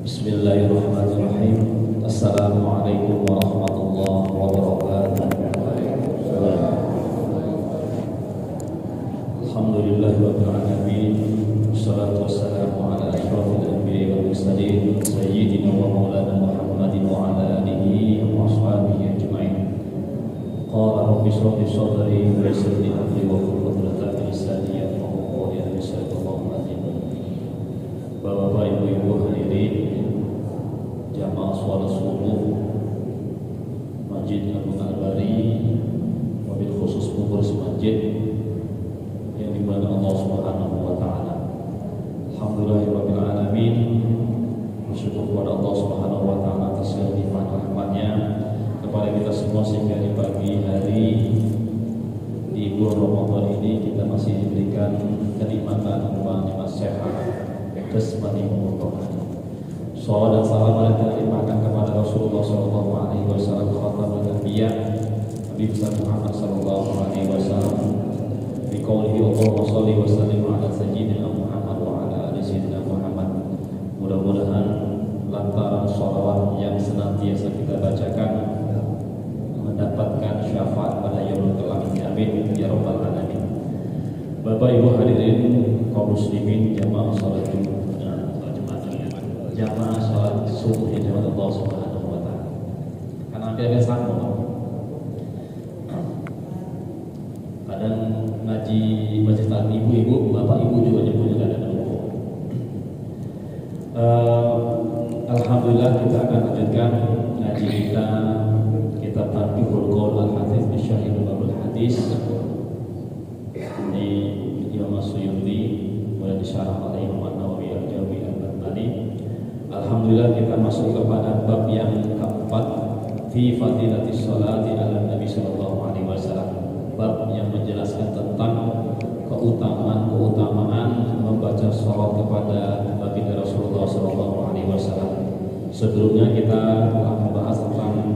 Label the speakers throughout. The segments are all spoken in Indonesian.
Speaker 1: Bismillahirrahmanirrahim. Assalamualaikum warahmatullahi wabarakatuh. Alhamdulillahirabbil alamin. Wassalatu wassalamu ala asyrofil anbiya'i wal mursalin sayyidina wa maulana Muhammadin wa ala alihi wa ashabihi ajma'in. Qala rabbi shrah li sadri wa yassir li amri wa hlul 'uqdatam min lisani yafqahu qawli. Bapak-bapak, ibu-ibu hadirin jamaah sholat subuh Masjid Agung Al-Bari, wabil khusus pengurus masjid yang dimana Allah Subhanahu wa Ta'ala. Alhamdulillahirabbil alamin. Bersyukur kepada Allah Subhanahu wa Ta'ala atas limpahan rahmatnya kepada kita semua sehingga di pagi hari di bulan Ramadan ini kita masih diberikan kenikmatan berupa nikmat sehat, jasmani maupun rohani. Shalawat dan salam kita limpahkan kepada Rasulullah sallallahu alaihi wasallam, khatamul anbiya, Nabi besar Muhammad sallallahu alaihi wasallam. Bi qoulihi Allahumma shalli wa sallim ala sayyidina Muhammad wa ala ali sayyidina Muhammad. Mudah-mudahan lantaran shalawat yang senantiasa kita bacakan mendapatkan syafaat pada yaumul qiyamah. Amin ya rabbal alamin. Bapak Ibu hadirin kaum muslimin jamaah salat jamaah salat subuh yang jamaah Allah Subhanahu wa Ta'ala. Karena ada sama kadang ngaji masjid ibu-ibu, bapak ibu juga nyebutnya kadang lupa. Alhamdulillah kita akan lanjutkan ngaji kita kitab Tanbihul Qaul Al-Hadits bi Syarh Babul Hadis di Imam Suyuti, mulai disyarah oleh Imam Nawawi Al-Jawi Al-Barbahari. Alhamdulillah kita masuk kepada bab yang keempat, fi fadilatis sholati ala Nabi sallallahu alaihi wasallam. Bab yang menjelaskan tentang keutamaan membaca sholawat kepada baginda Rasulullah sallallahu alaihi wasallam. Sebelumnya kita telah membahas tentang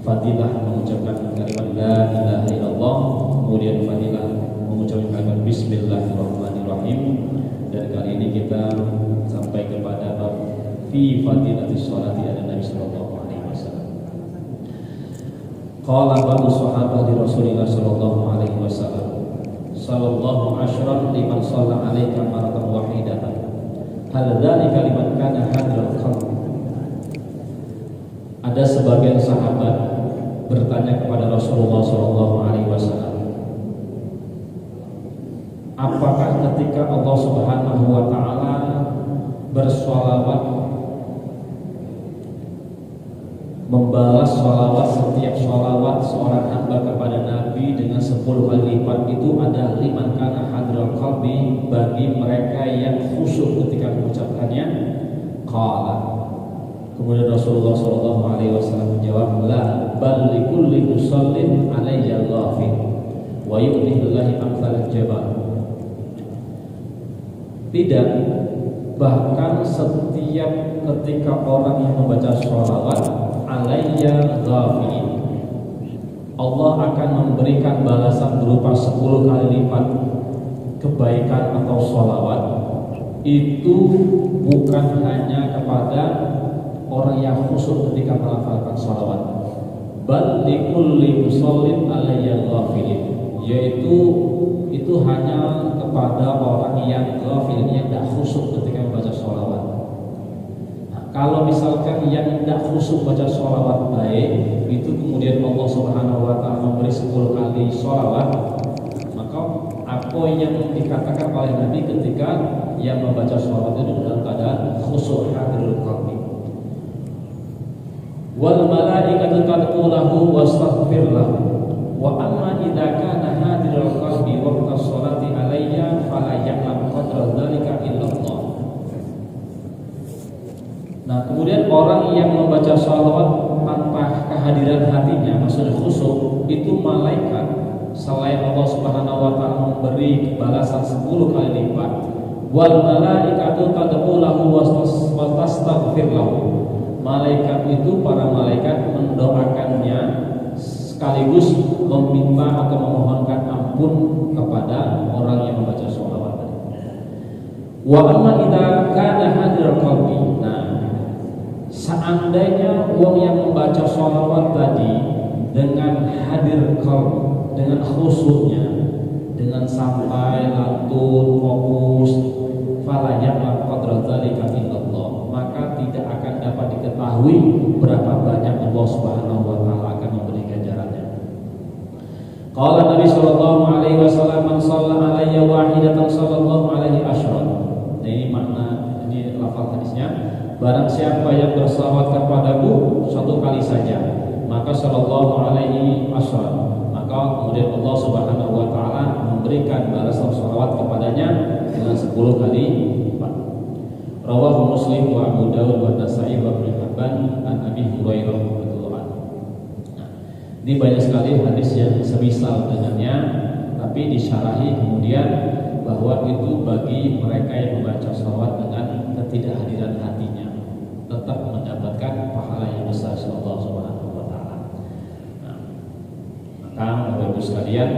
Speaker 1: fadilah mengucapkan kalimat la ilaha illallah, kemudian fadilah mengucapkan kalimat bismillahirrahmanirrahim, dan kali ini kita sampai kepada bab fi fadilatis sholati ala Nabi sallallahu alaihi wasallam. Qala ba'du sahabati Rasulillah sallallahu alaihi wasallam, sallallahu asyran liman shalla alaika maratan wahidatan, hal dzalika liman kana hadral qalb. Ada sebagian sahabat bertanya kepada Rasulullah sallallahu alaihi wasallam, apakah ketika Allah Subhanahu wa Ta'ala bersolawat, membalas solawat, setiap solawat seorang hamba kepada Nabi dengan 10 kali lipat, itu ada liman kana hadral qalbi, bagi mereka yang khusyuk ketika mengucapkannya. Qala, kemudian Rasulullah sallallahu alaihi wasallam menjawab, la bal likulli musallin alayya ghafil wa yu'tihillahi amsal jabal. Tidak, bahkan setiap ketika orang yang membaca sholawat alayya ghafilin, Allah akan memberikan balasan berupa 10 kali lipat kebaikan atau sholawat. Itu bukan hanya kepada orang yang khusyuk ketika melafalkan sholawat, bal likulli musallin alayya ghafilin, yaitu itu hanya kepada orang yang ghafil, yang tidak khusyuk ketika membaca sholawat. Nah, kalau misalkan yang tidak khusyuk baca sholawat baik, itu kemudian Allah Subhanahu wa Ta'ala memberi 10 kali sholawat, maka apa yang dikatakan oleh Nabi ketika yang membaca sholawat itu dalam keadaan khusyuk hadirul qalbi. Wal malaikatu tad'ulahu wastaghfir lahu, wa amma idza kana hadirul qalbi waqta sholati alayya fala ya'lam qadra dzalika illallah. Nah, kemudian orang yang membaca sholawat tanpa kehadiran hatinya, maksudnya khusyuk, itu malaikat selain Allah Subhanahu wa Ta'ala memberi balasan 10 kali lipat, wal malaikatu tad'ulahu wastaghfir lahu, malaikat itu, para malaikat mendoakannya sekaligus meminta atau memohonkan ampun kepada orang yang membaca sholawat. Wa amma idza kana hadir qalbi. Nah, seandainya wong yang membaca sholawat tadi dengan hadir qalb, dengan khusyuknya, dengan sampai lantur fokus, fala ya'lam qadra dzalika illallah, maka tidak akan dapat diketahui berapa banyak Allah Subhanahu wa taala akan memberi ganjarannya. Qala Nabi sallallahu alaihi wasallam, man shalla alayya wahidatan sallallahu alaihi asyran. Nah, ini makna, ini lafaz hadisnya. Barang siapa yang bersalawat kepadaku satu kali saja, maka sallallahu alaihi asyran, maka kemudian Allah Subhanahu wa taala memberikan balasan salawat kepadanya dengan 10 kali lipat. Rawahu Muslim wa Abu Dawud wa Nasa'i wa Ibnu Hibban an Abi Hurairah radhiyallahu anhu. Nah, ini banyak sekali hadis yang semisal dengannya, tapi disyarahi kemudian bahwa itu bagi mereka yang membaca salawat dengan ketidakhadiran hatinya tetap mendapatkan pahala yang besar Allah Subhanahu wa taala. Nah, maka Bapak Ibu sekalian,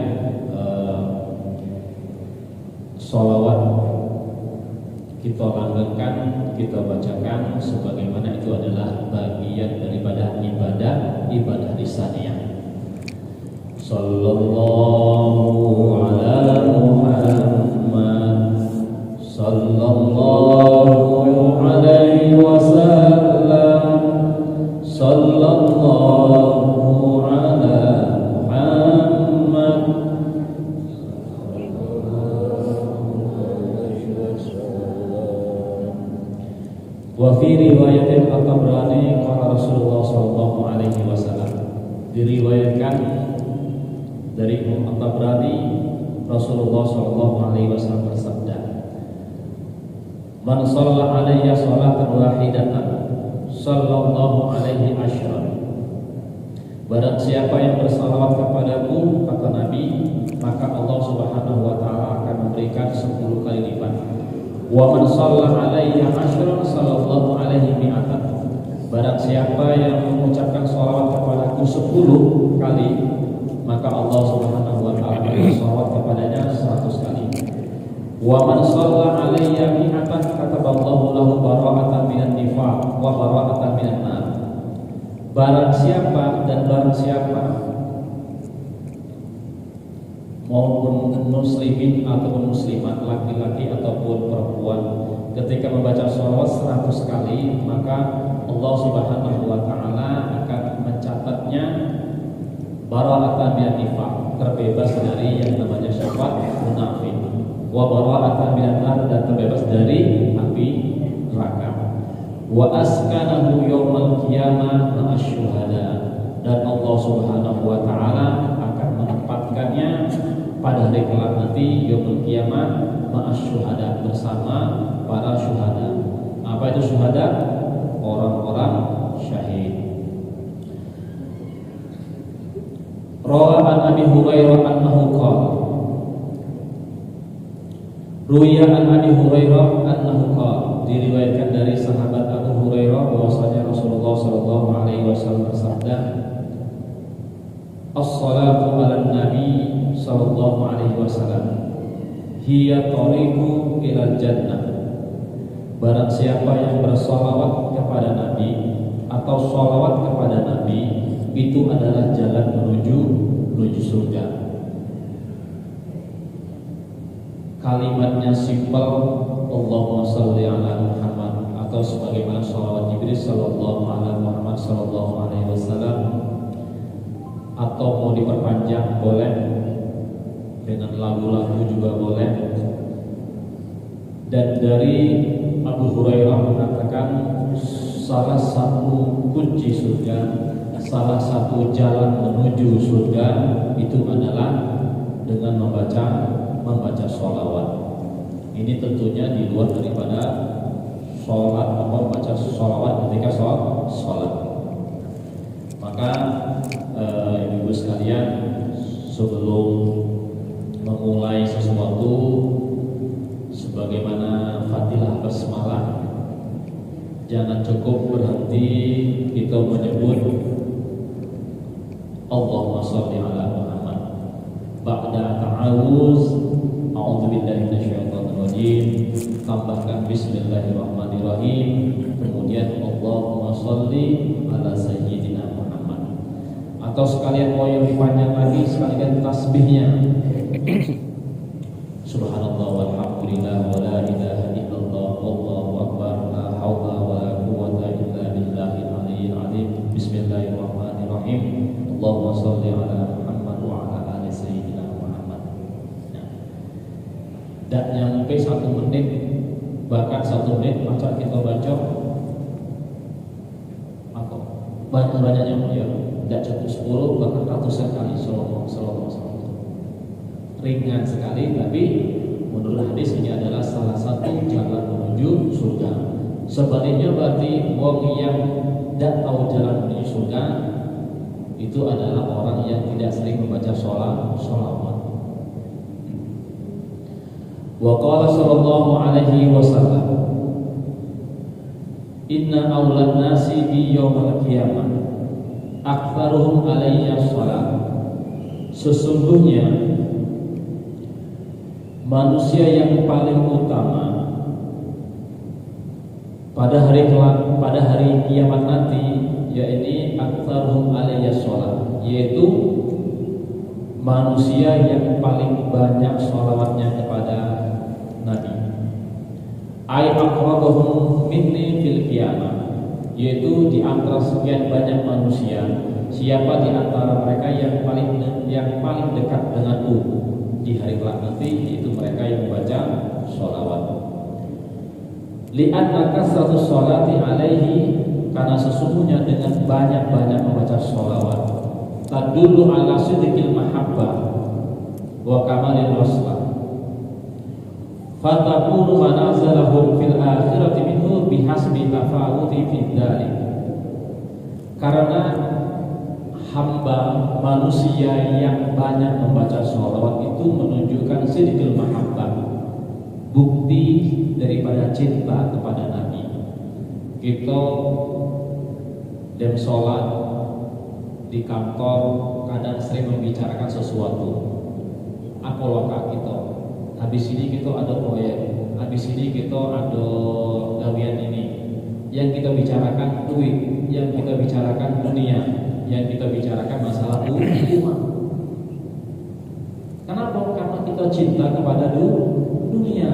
Speaker 1: salawat kita langgengkan, kita bacakan sebagaimana itu adalah bagian daripada ibadah lisaniyah. Sallallahu ala Muhammad sallallahu alaihi wasallam sallallahu ala Muhammad. Wa fi riwayatin At-Tabrani qala Rasulullah sallallahu alaihi wasallam, diriwayatkan dari At-Tabrani Rasulullah sallallahu alaihi wasallam bersabda, man shalla alayya sholatan wahidatan sallallahu alaihi asyran. Barang siapa yang bersalawat kepadaku, kata Nabi, maka Allah Subhanahu wa taala akan memberikan 10 kali lipat. Wa man shalla alayya asyran sallallahu alaihi mi'atan. Barang siapa yang mengucapkan sholawat kepadaku 10 kali, maka Allah Subhanahu wa taala bersalawat kepadanya 100 kali. Wa man shalla alayya mi'atan kataballahu lahu bara'atan minan nifaq wa bara'atan minan nar. Barang siapa maupun muslimin ataupun muslimat, laki-laki ataupun perempuan, ketika membaca sholawat 100 kali, maka Allah Subhanahu wa taala akan mencatatnya bara'atan minan nifaq, terbebas dari yang namanya sifat munafik, wa bara'atan minan nar, dan terbebas dari api neraka. Wa askanahu yaumal qiyamah ma'asyuhada, dan Allah Subhanahu wa taala akan menempatkannya pada hari kelak nanti yaumul qiyamah ma'asyuhada, bersama para syuhada. Apa itu syuhada? Orang-orang syahid. Rawa an Abi Hurairah annahu qala, ruwiya an Abi Hurairah annahu qala, diriwayatkan dari sahabat Abu Hurairah bahwasanya Rasulullah sallallahu alaihi wasallam bersabda, as-salatu 'alan nabi sallallahu alaihi wasallam hiya tariqu ilal jannah. Barang siapa yang bersalawat kepada Nabi atau salawat kepada Nabi, itu adalah jalan menuju surga. Kalimatnya simpel, Allahumma sholli ala Muhammad, atau sebagaimana shalawat Jibril sallallahu ala Muhammad sallallahu alaihi wasallam, atau mau diperpanjang boleh, dengan lagu-lagu juga boleh. Dan dari Abu Hurairah mengatakan salah satu kunci surga, salah satu jalan menuju surga itu adalah dengan membaca sholawat. Ini tentunya di luar daripada sholat atau membaca sholawat ketika sholat. Maka ibu sekalian, sebelum memulai sesuatu, sebagaimana fadilah basmalah, jangan cukup berhenti kita menyebut Allahumma sholli ala Muhammad. Ba'da ta'awuz, a'udzubillahi minasyaitonir rajim, tambahkan bismillahirrahmanirrahim, kemudian Allahumma sholli ala sayyidina Muhammad. Atau sekalian mau yang dipanjang lagi, sekalian tasbihnya. Subhanallah walhamdulillah wa la ilaha illallah wallahu akbar la haula wa la quwwata illa billahil aliyyil azim. Bismillahirrahmanirrahim. Allahumma shalli ala Muhammad wa ala ali sayyidina Muhammad. Nah, dan yang mungkin 1 menit, bahkan 1 menit masa kita baca apa banyak-banyaknya ya, tidak cukup 10 bahkan ratusan kali sallallahu. Ringan sekali, tapi menurut hadis ini adalah salah satu jalan menuju surga. Sebaliknya berarti wong yang tidak tahu jalan menuju surga itu adalah orang yang tidak sering membaca sholawat. Wa qala sallallahu alaihi wasallam, inna awlan nasi bi yaumil qiyamah aktsaruhum alayya shalah. Sesungguhnya manusia yang paling utama pada hari kiamat nanti, yaitu aktsaruhum alayya shalah, yaitu manusia yang paling banyak sholawatnya kepada Nabi. Ay aqrabuhum minni fil qiyamah, yaitu di antara sekian banyak manusia, siapa di antara mereka yang paling dekat denganku di hari kelak nanti, yaitu mereka yang membaca sholawat. Li'anna kasratus sholati alaihi, karena sesungguhnya dengan banyak-banyak membaca sholawat, tadullu ala sidqil mahabbah wa kamalil waslah, fatakunu manazalahum fil akhirati minhu bihasbi tafawuti fid dzalik. Karena hamba manusia yang banyak membaca sholawat itu menunjukkan sidqil mahabbah, bukti daripada cinta kepada Nabi. Kita dem sholat di kantor kadang sering membicarakan sesuatu. Apa lokal kita? Habis ini kita ada proyek, habis ini kita ada gawian ini. Yang kita bicarakan duit, yang kita bicarakan dunia, yang kita bicarakan masalah umat. Kenapa? Karena kita cinta kepada dunia.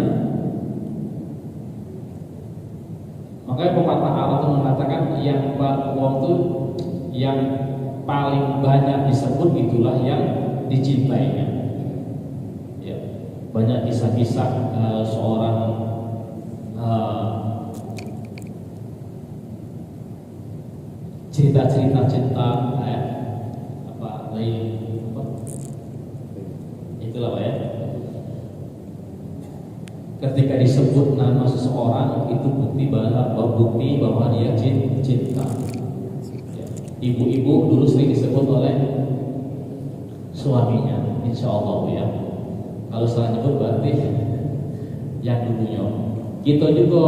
Speaker 1: Makanya pepatah Arab itu mengatakan yang wong itu yang paling banyak disebut itulah yang dicintainya. Ya, banyak kisah-kisah seorang cerita-cerita cinta itulah ya. Ketika disebut nama seseorang itu bukti bahwa dia cinta. Ya. Ibu-ibu dulu sering disebut oleh suaminya, insya Allah ya. Kalau salah nyebut berarti yang dulunya. Kita juga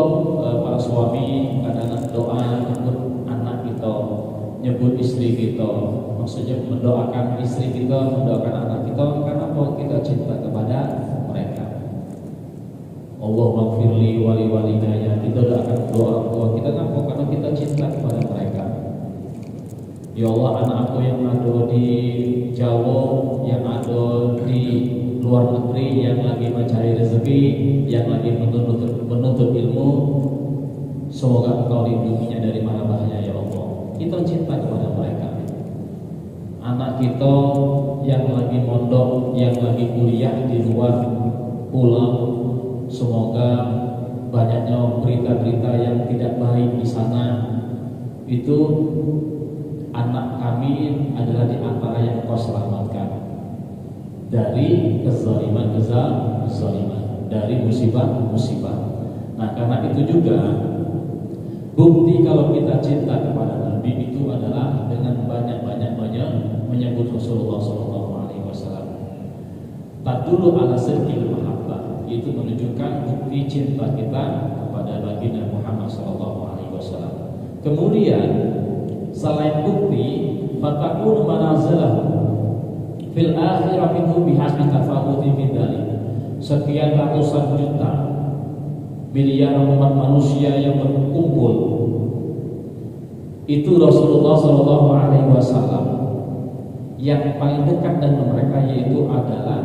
Speaker 1: para suami kadang doa nyebut anak kita, nyebut istri kita, maksudnya mendoakan istri kita, mendoakan anak kita, karena kita cinta kepada mereka. Allah maghfirli wali walidayya, kita doakan kedua orang tua kita, kenapa? Karena kita cinta kepada mereka. Ya Allah, anak aku yang ada di Jawa, yang ada di luar negeri, yang lagi mencari rezeki, yang lagi menuntut ilmu, semoga Engkau lindunginya dari mara bahaya ya Allah. Kita cinta kepada mereka. Anak kita yang lagi mondok, yang lagi kuliah di luar pulau, semoga banyaknya berita-berita yang tidak baik di sana. Itu anak kami adalah di antara yang Kau selamatkan dari kezaliman, dari musibah. Nah, karena itu juga bukti kalau kita cinta kepada Nabi itu adalah dengan banyak-banyak menyebut Rasulullah SAW. Tadullu ala sidqil mahabbah, itu menunjukkan bukti cinta kita kepada baginda Muhammad SAW. Kemudian selain bukti, fatakun manazalahu fil akhirah minhu bihasbi tafawuti min dzalik. Sekian ratusan juta, miliar umat manusia yang berkumpul itu Rasulullah Shallallahu Alaihi Wasallam yang paling dekat dengan mereka yaitu adalah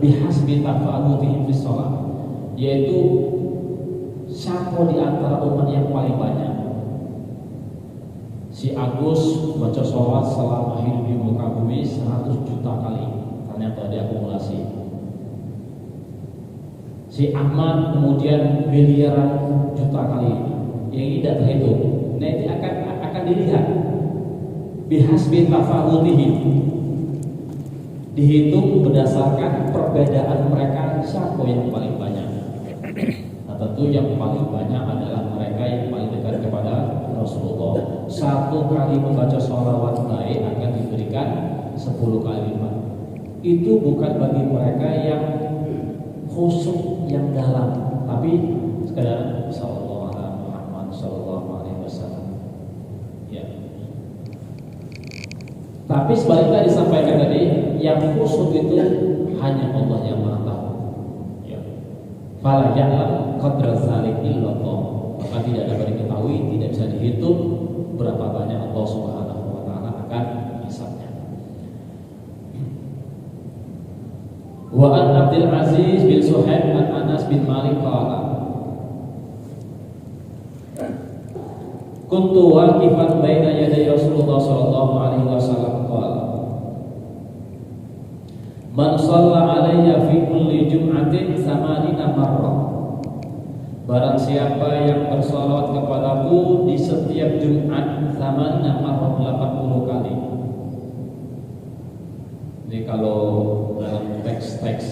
Speaker 1: bihasbi tafa'udihim fi shalah, yaitu siapa di antara umat yang paling banyak. Si Agus baca sholat selama hidup di muka bumi 100 juta kali, ternyata diakumulasi. Si Ahmad kemudian miliaran juta kali, yang tidak terhitung. Nah, ini akan dilihat bihasbi tafa'udihim, dihitung berdasarkan perbedaan mereka siapa yang paling banyak. Nah, tentu yang paling banyak adalah mereka yang paling dekat kepada Rasulullah. Satu kali membaca sholawat baik akan diberikan 10 kali lipat. Itu bukan bagi mereka yang khusyuk yang dalam, tapi sekedar sallallahu alaihi Muhammad sallallahu alaihi wasallam. Ya. Tapi sebaliknya disampaikan tadi, yang khusyuk itu hanya Allah yang Maha tahu. Ya. Fala ya'lam qadra dzalik illallah. Maka tidak dapat diketahui, tidak bisa dihitung berapa banyak Allah Subhanahu wa taala akan hisabnya. Wa an Abdul Aziz bin Suhaib an Anas bin Malik qala kuntu waqifan baina yaday Rasulullah sallallahu alaihi wasallam qala man shalla alayya fi kulli jum'atin 80 marrah. Barang siapa yang bersalawat kepadaku di setiap Jumat 80 kali. Ini kalau dalam teks-teks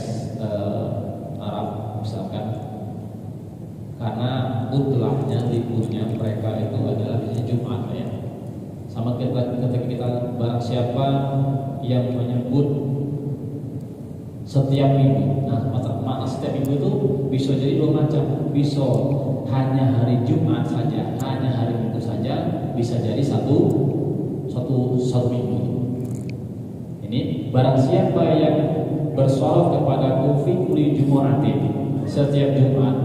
Speaker 1: Arab misalkan, karena utlahnya liburnya mereka itu adalah di Jumat ya. Sama ketika kita barang siapa yang menyebut setiap minggu. Nah, makna setiap minggu itu bisa jadi dua macam. Bisa hanya hari Jumat saja, hanya hari Minggu saja, bisa jadi satu minggu. Ini barang siapa yang bersolawat kepada fi kulli jumu'atin, setiap Jumat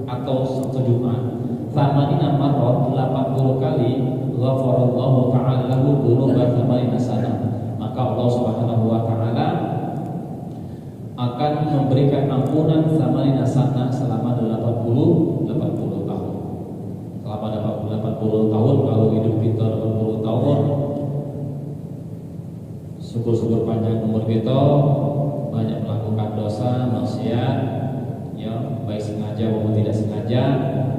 Speaker 1: atau satu Jumat, thamanina marrat 80 kali, ghafarallahu ta'ala lahu dzunuba 80 sanah. Maka Allah Subhanahu wa taala akan memberikan ampunan thamanina sanah selama 80 tahun. Selama 80 tahun, kalau hidup kita 80 tahun, syukur-syukur panjang umur kita, banyak melakukan dosa, maksiat, ya, baik sengaja maupun tidak sengaja,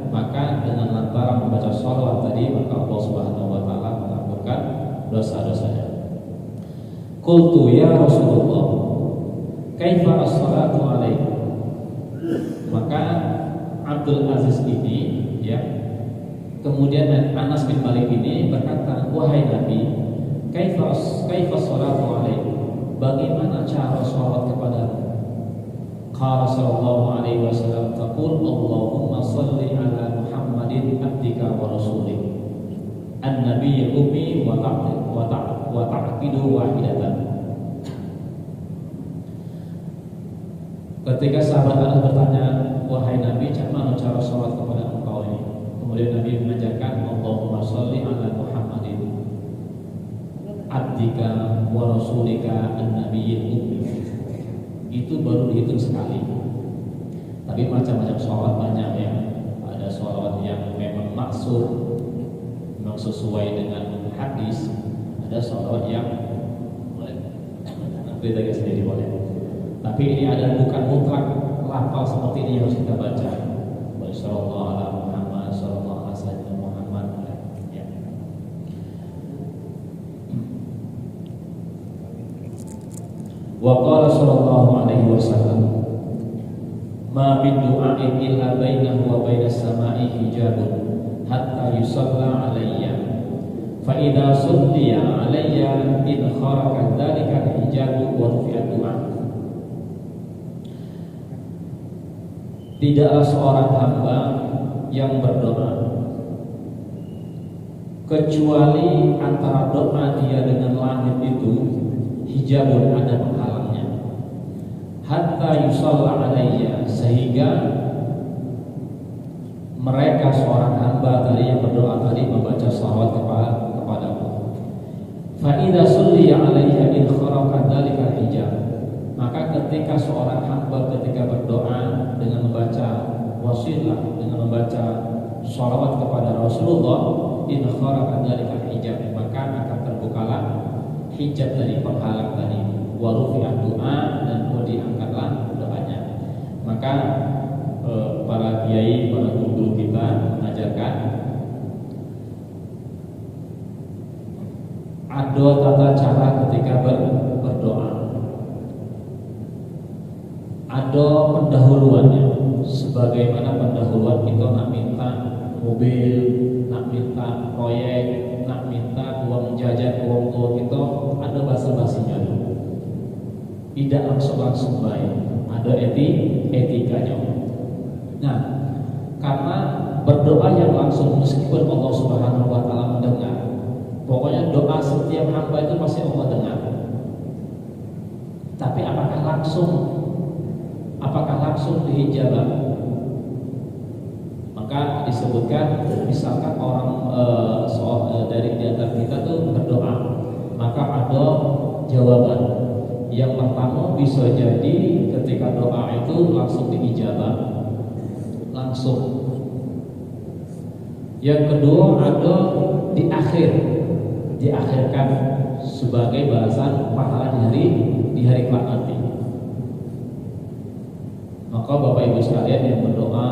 Speaker 1: maka dengan lantaran membaca sholawat tadi, maka Allah Subhanahu wa taala mengampunkan dosa-dosanya. Qultu ya Rasulullah, kaifa as-salatu alaihi? Maka Abdul Aziz ini, ya, kemudian Anas bin Malik ini berkata, wahai Nabi, kaifa as-salatu alaihi? Bagaimana cara salat kepadamu? Qala sallallahu alaihi wasallam, taqul Allahumma shalli ala Muhammadin abdika wa rasulika an-nabiyil ummi wa ta'qidu wahidatan. Ketika sahabat Anas bertanya, wahai Nabi, bagaimana cara salat kepada engkau ini? Kemudian Nabi mengajarkan, Allahumma shalli ala Muhammadin abdika wa rasulika an-nabiyil ummi. Itu baru dihitung sekali. Tapi macam-macam sholawat banyak ya. Ada sholawat yang memang maksud, memang sesuai dengan hadis. Ada sholawat yang nanti lagi sendiri boleh. Tapi ini ada bukan mutlak lafal seperti ini yang harus kita baca. Sallallahu alaihi Muhammad, sallallahu alaihi Muhammad. Ya. Wa qala sallallahu alaihi wasallam, ma min du'ain illa bainahu wa bainas sama'i hijabun hatta yusalla alayya fa idza sulliya alayya in kharaqa dzalika hijabu wa rufi'at du'a. Tidaklah seorang hamba yang berdoa kecuali antara doa dia dengan langit itu hijabun, ada penghalangnya. Hatta yusalla alayya, sehingga mereka seorang hamba tadi yang berdoa tadi membaca shalawat kepada ketika seorang hamba ketika berdoa dengan membaca wasilah, dengan membaca sholawat kepada Rasulullah, in kharaqa dzalika hijab, maka akan terbukalah hijab dari penghalang tadi, wa rufi'at doa, dan diangkatlah doanya. Maka para kiai, para guru kita mengajarkan ada tata cara ketika berdoa. Ada pendahuluannya, sebagaimana pendahuluan kita nak minta mobil, nak minta proyek, nak minta uang jajan uang tua kita, ada basa-basinya dulu. Tidak langsung baik, ada etikanya. Nah, karena berdoa yang langsung meskipun Allah Subhanahu wa taala mendengar, pokoknya doa setiap hamba itu pasti Allah dengar. Tapi apakah langsung diijabah? Maka disebutkan misalkan orang dari di antara kita tuh berdoa, maka ada jawaban. Yang pertama bisa jadi ketika doa itu langsung diijabah, langsung. Yang kedua ada diakhirkan sebagai balasan pahala di hari kelak nanti. Maka Bapak Ibu sekalian yang berdoa,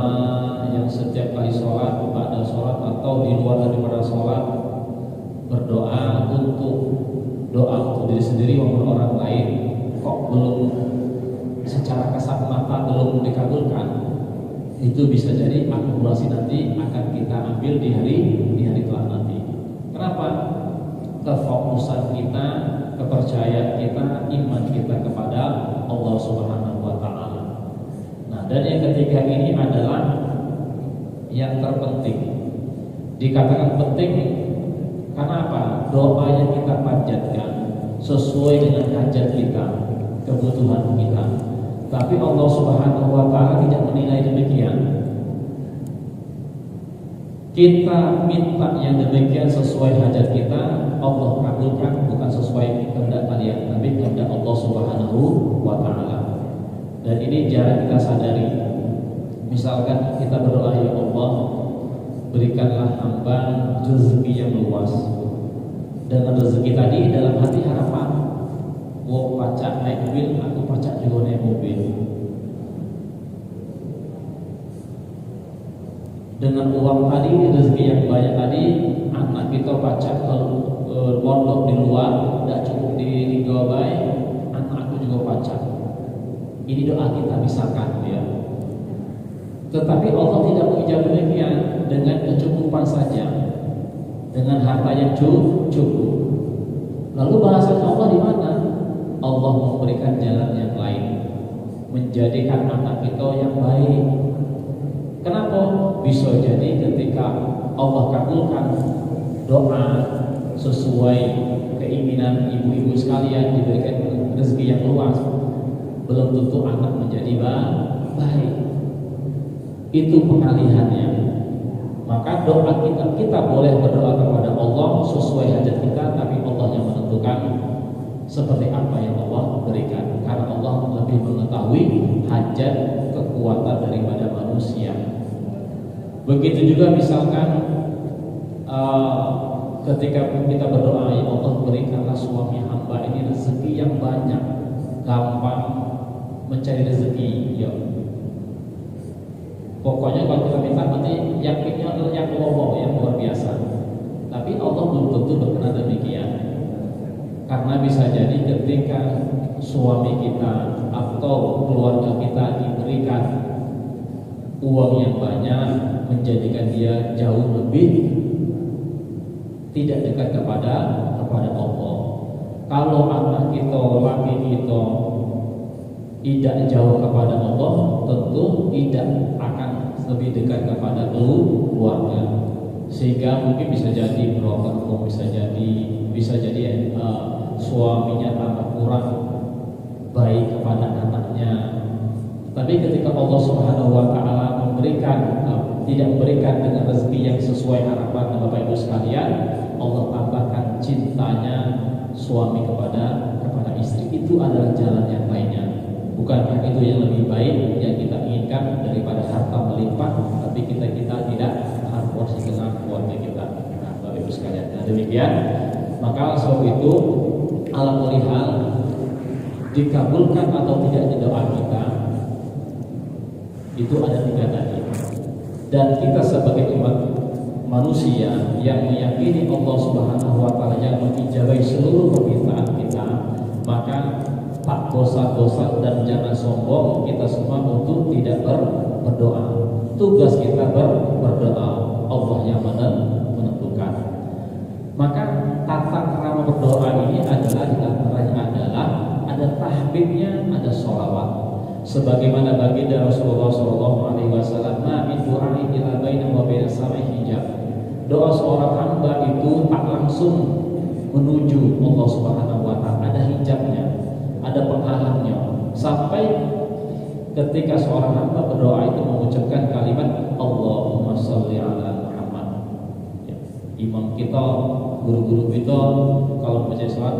Speaker 1: yang setiap kali sholat, pada sholat atau di luar daripada sholat, berdoa untuk diri sendiri maupun orang lain, kok belum secara kasat mata belum dikabulkan, itu bisa jadi akumulasi nanti akan kita ambil di hari kelak nanti. Kenapa? Kefokusan kita, kepercayaan kita, iman kita kepada Allah Subhanahu wa taala. Nah, dan yang ketiga ini adalah yang terpenting. Dikatakan penting karena apa? Doa yang kita panjatkan sesuai dengan hajat kita, kebutuhan kita. Tapi Allah Subhanahu wa taala tidak menilai demikian. Kita minta yang demikian sesuai hajat kita, Allah kabulkan, bukan sesuai kehendak kalian, tapi kehendak Allah Subhanahu wa taala. Dan ini jarang kita sadari. Misalkan kita berdoa, ya Allah, berikanlah hamba rezeki yang luas. Dengan rezeki tadi dalam hati harapan, wow, pacak naik mobil, aku pacak juga naik mobil. Dengan uang tadi, rezeki yang banyak tadi, anak kita pacak mondok di luar, tidak cukup di Dubai, anak aku juga pacak. Ini doa kita misalkan, ya. Tetapi Allah tidak mengijab demikian dengan kecukupan saja, dengan harta yang cukup. Lalu bahasanya Allah di mana? Allah memberikan jalan yang lain, menjadikan anak kita yang baik. Kenapa? Bisa jadi ketika Allah kabulkan doa sesuai keinginan ibu-ibu sekalian, diberikan rezeki yang luas, belum tentu anak menjadi baik. Itu pengalihannya. Maka doa kita boleh berdoa kepada Allah sesuai hajat kita, tapi Allah yang menentukan seperti apa yang Allah berikan, karena Allah lebih mengetahui hajat kekuatan daripada manusia. Begitu juga misalkan ketika kita berdoa, ya Allah, berikanlah suami hamba ini rezeki yang banyak, gampang mencari rezeki, ya. Pokoknya kalau kita minta nanti yakinnya adalah yang luar biasa. Tapi Allah belum tentu berkenan demikian. Karena bisa jadi ketika suami kita atau keluarga kita diberikan uang yang banyak, menjadikan dia jauh lebih tidak dekat kepada Allah. Kalau anak kita, laki kita tidak jauh kepada Allah, tentu tidak akan lebih dekat kepada keluarga. Sehingga mungkin bisa jadi merokok, bisa jadi suaminya tambah kurang baik kepada anaknya. Tapi ketika Allah Subhanahu wa taala tidak memberikan dengan rezeki yang sesuai harapan Bapak Ibu sekalian, Allah tambahkan cintanya suami kepada istri. Itu adalah jalan yang lainnya. Bukankah itu yang lebih baik yang kita inginkan daripada harta melimpah, tapi kita tidak harmonis dengan keluarga kita? Nah, Bapak Ibu sekalian, nah demikian. Maka sebab itu ala kulli hal, dikabulkan atau tidaknya doa kita itu ada 3 tadi. Dan kita sebagai umat manusia yang meyakini Allah Subhanahu wa taala yang mengijabahi seluruh permintaan kita, maka tak dosa-dosa dan jangan sombong kita semua untuk tidak berdoa. Tugas kita berdoa, Allah yang menentukan. Maka tata krama berdoa ini adalah di antaranya adalah ada tahmidnya, ada sholawat. Sebagaimana baginda Rasulullah SAW, "Ma min du'ain illa baina wa baina samai hijab." Doa seorang hamba itu tak langsung menuju Allah Subhanahu wa taala, ada hijabnya, ada penghalangnya. Sampai ketika seorang hamba berdoa itu mengucapkan kalimat Allahumma sholli ala Muhammad. Ya. Imam kita, guru-guru kita kalau membaca salat,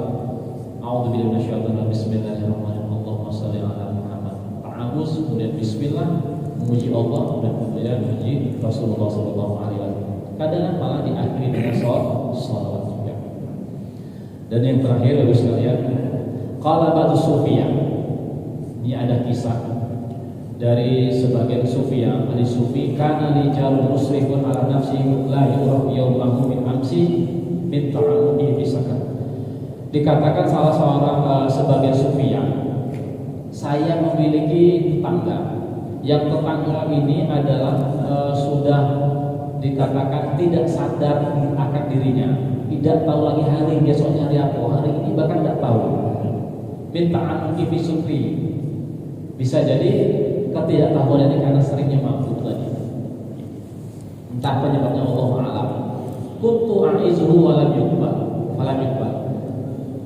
Speaker 1: a'udzubillahi minasyaitonir rajim, bismillahirrahmanirrahim, Allahumma sholli ala Muhammad. Ta'awuz, kemudian bismillah, memuji Allah, dan kemudian memuji Rasulullah SAW. Kadang malah diakhiri dengan sholawat juga. Dan yang terakhir Bapak sekalian, qala ba'du sufiyah. Ini ada kisah dari sebagian sufiya. Ahli sufi, kana rijalun musrifun ala nafsihi la yurab yawmahu min amsi min ta'amudi bisakat. Dikatakan salah seorang sebagian sufiya, saya memiliki tetangga. Yang tetangga ini adalah sudah dikatakan tidak sadar akan dirinya, tidak tahu lagi hari besoknya hari apa, hari ini bahkan tidak tahu. Minta anuki fisukri, bisa jadi ketidaktahuan ini karena seringnya mabuk tadi. Entah penyebabnya, Allah a'lam. Kuntu a'izuhu walam yukbal, falam yukbal.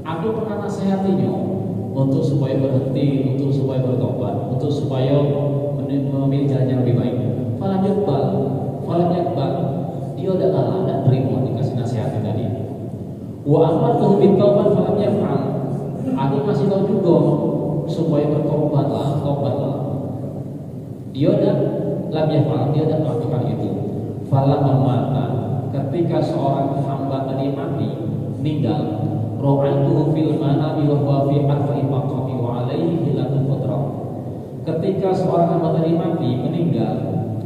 Speaker 1: Aku pernah nasihatinya untuk supaya berhenti, untuk supaya bertobat, untuk supaya memilih jalan yang lebih baik. Falam yukbal, falam yakbal. Dia tidak terima dikasih nasihat tadi. Wa amartuhu bitaubat falam yaf'al. Aku kasih tahu juga supaya bertobatlah, tobatlah. Dia lam yaf'al, dia tidak melakukan itu. Falamma mata, ketika seorang hamba tadi mati, meninggal, ra'aituhu fil manami wa huwa fi arfa'i maqami wa alaihi hilatun qudrah. Ketika seorang hamba tadi mati, meninggal,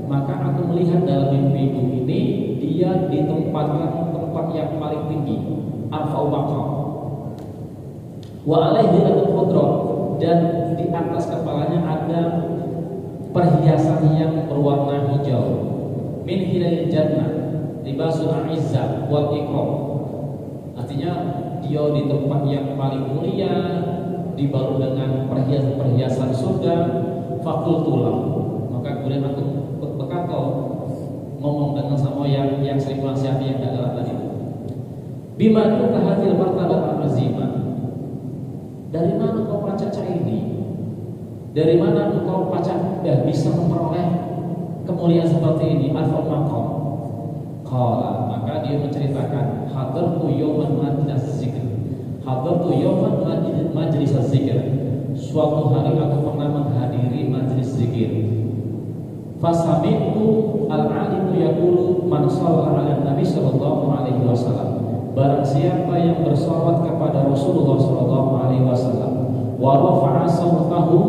Speaker 1: maka aku melihat dalam mimpiku ini dia ditempatkan tempat yang paling tinggi, arfa'u maqam. Wa alaihi hilatun qudrah, dan di atas kepalanya ada perhiasan yang berwarna hijau. Min hilalil jannah libasul a'izzah wal ikram. Artinya dia di tempat yang paling mulia, dibalut dengan perhiasan surga. Fakultulah, maka kemudian aku berkata, ngomong dengan sama yang sering nasihati yang adalah tadi, bima tahatil martabat al-azimah. Dari mana kau baca ini? Dari mana kau baca bisa memperoleh kemuliaan seperti ini? Al-Fal Maqam. Qala, maka dia menceritakan, hadartu yawman majlis zikr. Hadartu yawman majlis zikr. Suatu hari aku pernah menghadiri majlis zikir. Fasami'tu al-alimu yaqulu man shalla 'ala Nabi sallallahu alaihi wasallam. Barang siapa yang bersalawat kepada Rasulullah sallallahu alaihi wasallam, wa rafa'a sawtahu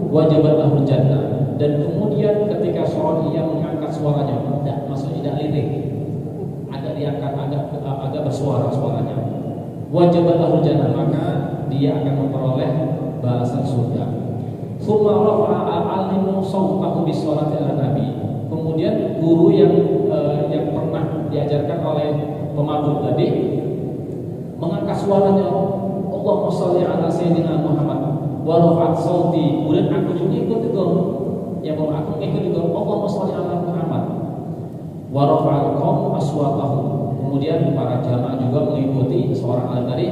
Speaker 1: wajabat lahul jannah. Dan kemudian ketika sholat ia mengangkat suaranya, maksudnya tidak lirik, agak diangkat, agak bersuara suaranya, wajabat lahul jannah, maka dia akan memperoleh balasan surga. Tsumma rafa'a al-alimu sawtahu bis sholati ala nabi. Kemudian guru yang pernah diajarkan oleh pemabuk tadi mengangkat suaranya, Allahumma sholli ala sayyidina Muhammad wa rafa'at sauti. Kemudian aku juga ikut juga, yang mau aku ikut juga, Allahumma sholli ala Muhammad wa rafa'al qaum aswatahu. Kemudian para jamaah juga mengikuti seorang alim tadi,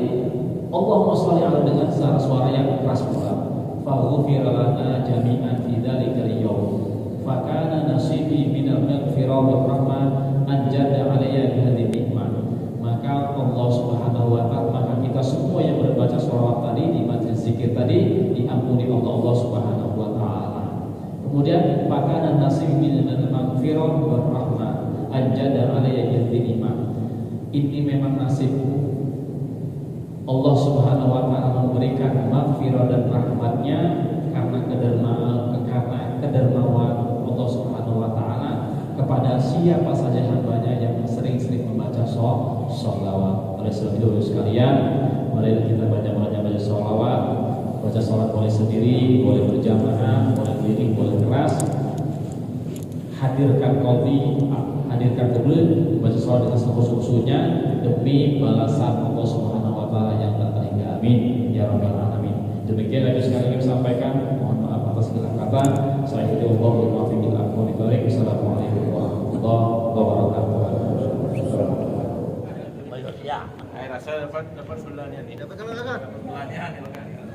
Speaker 1: Allahumma sholli ala, dengan suara yang keras pula. Faghfir lana jami'an fi dzalikal yawm fa kana nasibi minal maghfirah wa rahmah anjada alayya bi hadhihi nikmah. Maka Allah Subhanahu wa taala, maka kita semua yang berbaca sholawat tadi di majlis zikir tadi, diampuni oleh Allah Subhanahu wa taala. Kemudian maka nasib min al-maghfirah wa rahmah anjada alayya al-iman. Ini memang nasibku. Allah Subhanahu wa taala memberikan maghfirah dan rahmatnya karena kedermawan Allah Subhanahu wa taala kepada siapa saja hambanya yang sering-sering membaca sholawat. Oleh sebab itu sekalian, mari kita banyak-banyak baca sholawat. Baca sholawat boleh sendiri, boleh berjamaah, boleh diri, boleh keras. Hadirkan qalbi, hadirkan qulub, baca sholawat dengan sekhusyuknya demi balasan Allah Subhanahu wa taala yang tak terhingga. Amin ya rabbal alamin. Demikian lagi sekali kami sampaikan. Mohon maaf atas segala kata. Saya itu Allah bermaaf bil aqwali barik. Assalamualaikum warahmatullahi wabarakatuh.
Speaker 2: Ya, saya rasa dapat bulannya nih. Dapat bulannya.